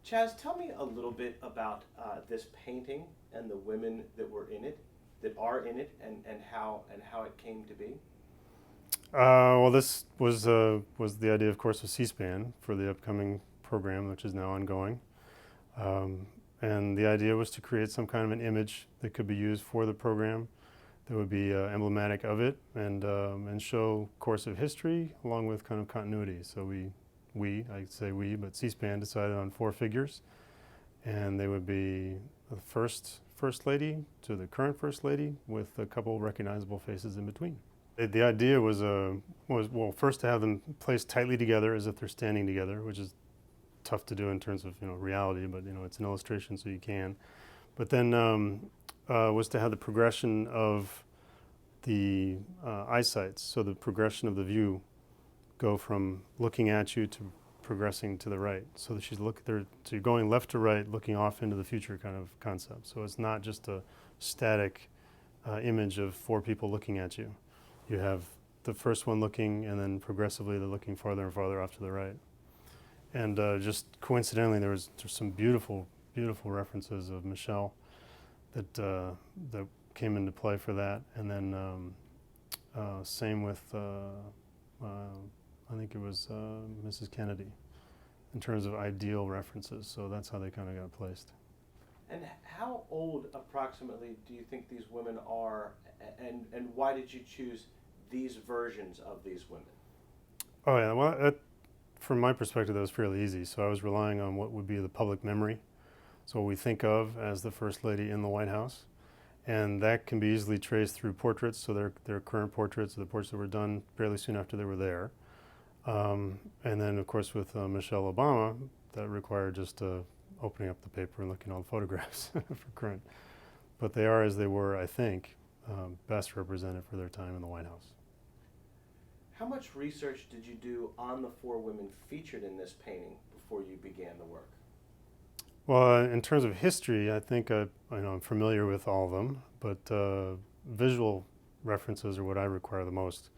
Chaz, tell me a little bit about this painting and the women that were in it, that are in it, and how it came to be. Well, this was the idea, of course, of CSPAN for the upcoming program, which is now ongoing. Um, and the idea was to create some kind of an image that could be used for the program that would be emblematic of it and show course of history along with kind of continuity. So I say we, but CSPAN decided on four figures, and they would be the first lady to the current first lady with a couple recognizable faces in between. The idea was well, first to have them placed tightly together as if they're standing together, which is tough to do in terms of reality, but it's an illustration, so you can. But then was to have the progression of the eyesight, so the progression of the view go from looking at you to progressing to the right. So that so you're going left to right, looking off into the future kind of concept. So it's not just a static image of four people looking at you. You have the first one looking, and then progressively they're looking farther and farther off to the right. And just coincidentally, there's some beautiful references of Michelle that came into play for that. And then same with I think it was Mrs. Kennedy in terms of ideal references. So that's how they kind of got placed. And how old approximately do you think these women are, and why did you choose these versions of these women? Oh yeah, well, from my perspective, that was fairly easy. So I was relying on what would be the public memory, so what we think of as the First Lady in the White House. And that can be easily traced through portraits, so their current portraits, the portraits that were done fairly soon after they were there. And then, of course, with Michelle Obama, that required just opening up the paper and looking at all the photographs for current. But they are, as they were, I think, best represented for their time in the White House. How much research did you do on the four women featured in this painting before you began the work? Well, in terms of history, I think I'm familiar with all of them, but visual references are what I require the most.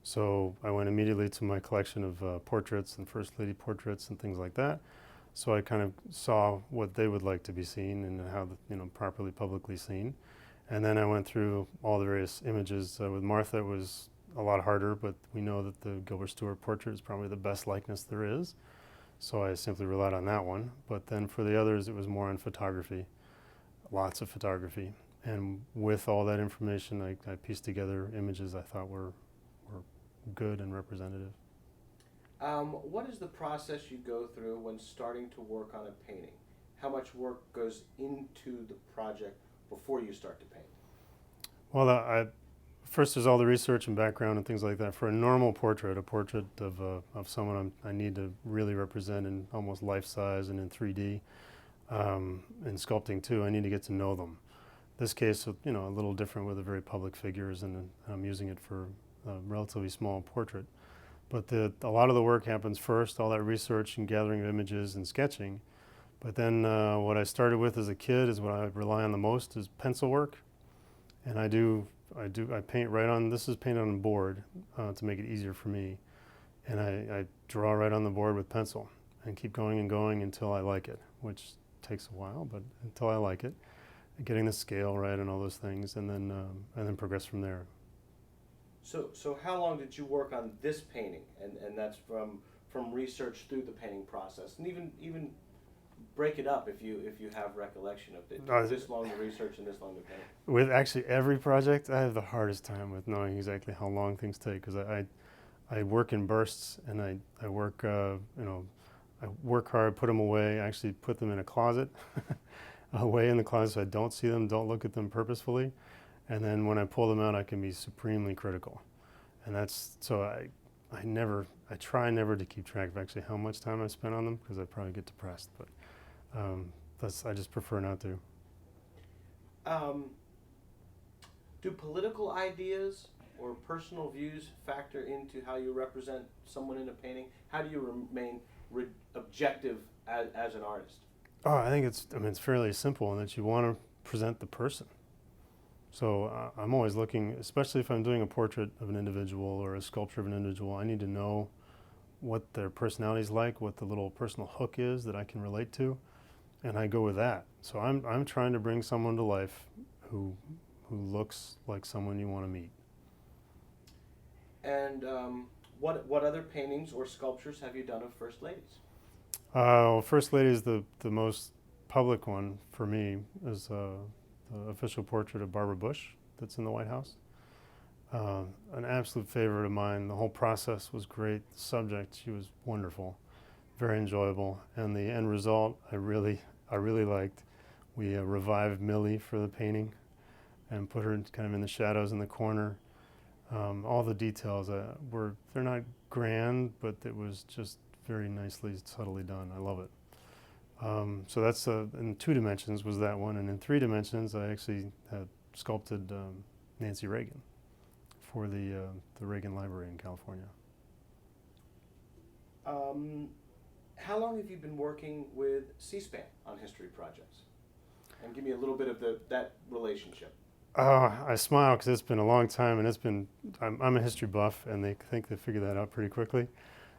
So I went immediately to my collection of portraits and First Lady portraits and things like that. So I kind of saw what they would like to be seen and how properly publicly seen. And then I went through all the various images. With Martha, it was a lot harder, but we know that the Gilbert Stuart portrait is probably the best likeness there is. So I simply relied on that one. But then for the others, it was more on photography, lots of photography. And with all that information, I pieced together images I thought were good and representative. What is the process you go through when starting to work on a painting? How much work goes into the project before you start to paint? Well, first there's all the research and background and things like that. For a normal portrait, a portrait of someone I need to really represent in almost life size and in 3D, and sculpting too, I need to get to know them. This case, a little different with the very public figures, and I'm using it for a relatively small portrait. But a lot of the work happens first, all that research and gathering of images and sketching. But then what I started with as a kid is what I rely on the most is pencil work. And I paint right on, this is painted on board to make it easier for me. And I draw right on the board with pencil and keep going and going until I like it, which takes a while, but until I like it. Getting the scale right and all those things, and then progress from there. So how long did you work on this painting? And that's from research through the painting process, and even break it up if you have recollection of it. This long to research and this long to paint. With actually every project, I have the hardest time with knowing exactly how long things take, because I work in bursts, and I work I work hard, put them away, actually put them in a closet, away in the closet so I don't see them, don't look at them purposefully, and then when I pull them out, I can be supremely critical, and that's so I try never to keep track of actually how much time I spent on them, because I probably get depressed, but I just prefer not to. Um, do political ideas or personal views factor into how you represent someone in a painting? How do you remain objective as an artist? Oh, I think it's fairly simple in that you want to present the person. So I'm always looking, especially if I'm doing a portrait of an individual or a sculpture of an individual, I need to know what their personality's like, what the little personal hook is that I can relate to, and I go with that. So I'm trying to bring someone to life who looks like someone you want to meet. And what other paintings or sculptures have you done of First Ladies? Well, First Lady is the most public one for me, is the official portrait of Barbara Bush that's in the White House. An absolute favorite of mine. The whole process was great. The subject, she was wonderful, very enjoyable, and the end result I really liked. We revived Millie for the painting and put her kind of in the shadows in the corner. All the details they're not grand, but it was just very nicely, subtly done. I love it. So that's in 2 dimensions was that one, and in 3 dimensions I actually had sculpted Nancy Reagan for the Reagan Library in California. How long have you been working with C-SPAN on history projects? And give me a little bit of that relationship. I smile because it's been a long time, and I'm a history buff, and they think they figured that out pretty quickly.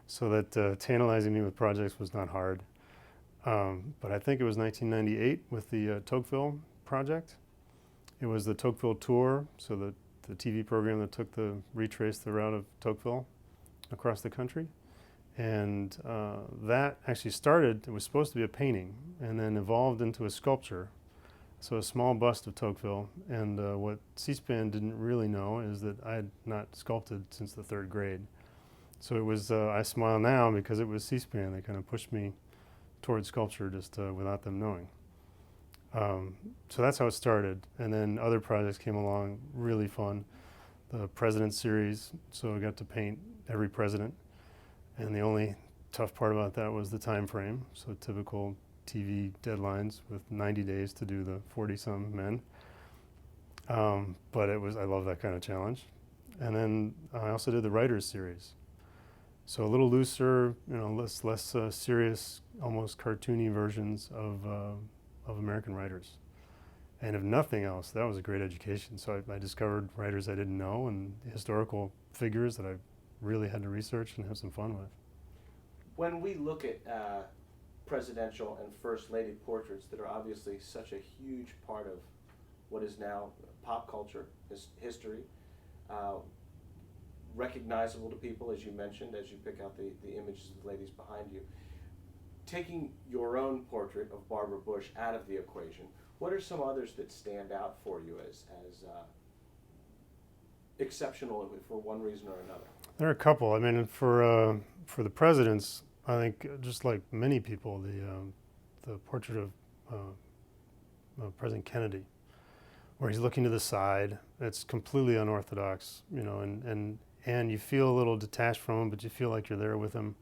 So that tantalizing me with projects was not hard. But I think it was 1998 with the Tocqueville project. It was the Tocqueville tour, so the TV program that retraced the route of Tocqueville across the country. And that actually started, it was supposed to be a painting, and then evolved into a sculpture. So a small bust of Tocqueville, and what C-SPAN didn't really know is that I had not sculpted since the 3rd grade. So it was, I smile now because it was C-SPAN. They kind of pushed me towards sculpture just without them knowing. So that's how it started. And then other projects came along, really fun. The President series, so I got to paint every president. And the only tough part about that was the time frame. So typical TV deadlines with 90 days to do the 40-some men. But I love that kind of challenge. And then I also did the Writers series. So a little looser, less serious, almost cartoony versions of American writers. And if nothing else, that was a great education. So I discovered writers I didn't know and historical figures that I really had to research and have some fun with. When we look at presidential and First Lady portraits that are obviously such a huge part of what is now pop culture, history, recognizable to people, as you mentioned, as you pick out the images of the ladies behind you. Taking your own portrait of Barbara Bush out of the equation, what are some others that stand out for you as exceptional for one reason or another? There are a couple. I mean, for the presidents, I think just like many people, the portrait of President Kennedy, where he's looking to the side, it's completely unorthodox, and you feel a little detached from him, but you feel like you're there with him.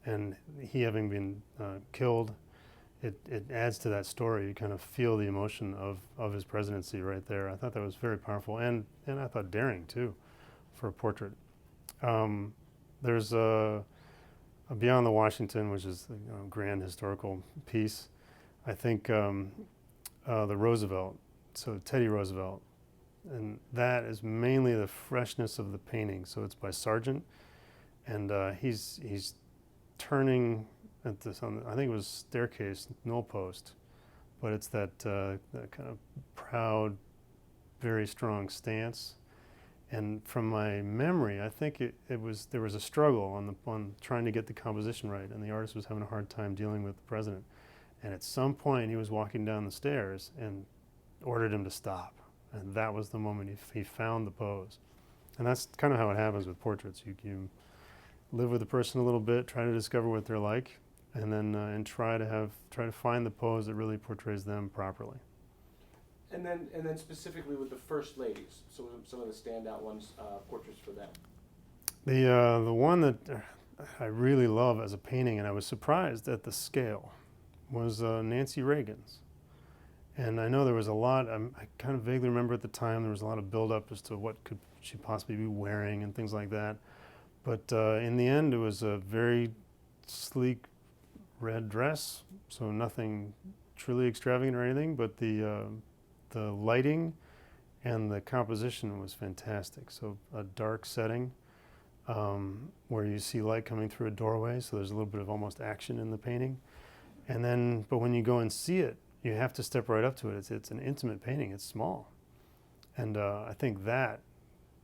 And he having been killed, it adds to that story. You kind of feel the emotion of his presidency right there. I thought that was very powerful, and I thought daring too, for a portrait. There's a Beyond the Washington, which is a grand historical piece. I think the Roosevelt, so Teddy Roosevelt, and that is mainly the freshness of the painting. So it's by Sargent, and he's turning at this I think it was staircase, newel post, but it's that kind of proud, very strong stance. And from my memory, I think there was a struggle on trying to get the composition right, and the artist was having a hard time dealing with the president. And at some point, he was walking down the stairs and ordered him to stop, and that was the moment he found the pose. And that's kind of how it happens with portraits. You live with the person a little bit, try to discover what they're like, and then and try to find the pose that really portrays them properly. And then specifically with the First Ladies, so some of the standout ones, portraits for them. The one that I really love as a painting, and I was surprised at the scale, was Nancy Reagan's. And I know there was a lot, I kind of vaguely remember at the time there was a lot of buildup as to what could she possibly be wearing and things like that. But in the end, it was a very sleek red dress, so nothing truly extravagant or anything, but the lighting and the composition was fantastic. So a dark setting, where you see light coming through a doorway, so there's a little bit of almost action in the painting. And then, but when you go and see it, you have to step right up to it. It's an intimate painting. It's small, and I think that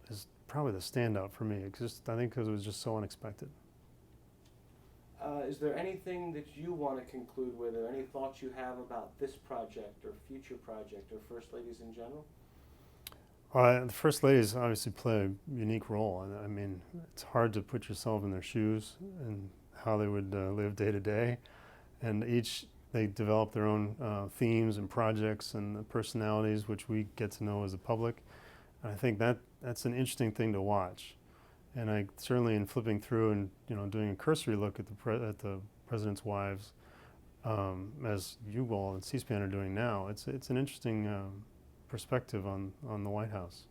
is probably the standout for me. It's just, I think because it was just so unexpected. Is there anything that you want to conclude with, or any thoughts you have about this project or future project or First Ladies in general? The First Ladies obviously play a unique role. I mean, it's hard to put yourself in their shoes and how they would live day to day. And each, they develop their own themes and projects and personalities, which we get to know as a public. And I think that's an interesting thing to watch. And I certainly, in flipping through and doing a cursory look at the president's wives, as you all and C-SPAN are doing now, it's an interesting perspective on the White House.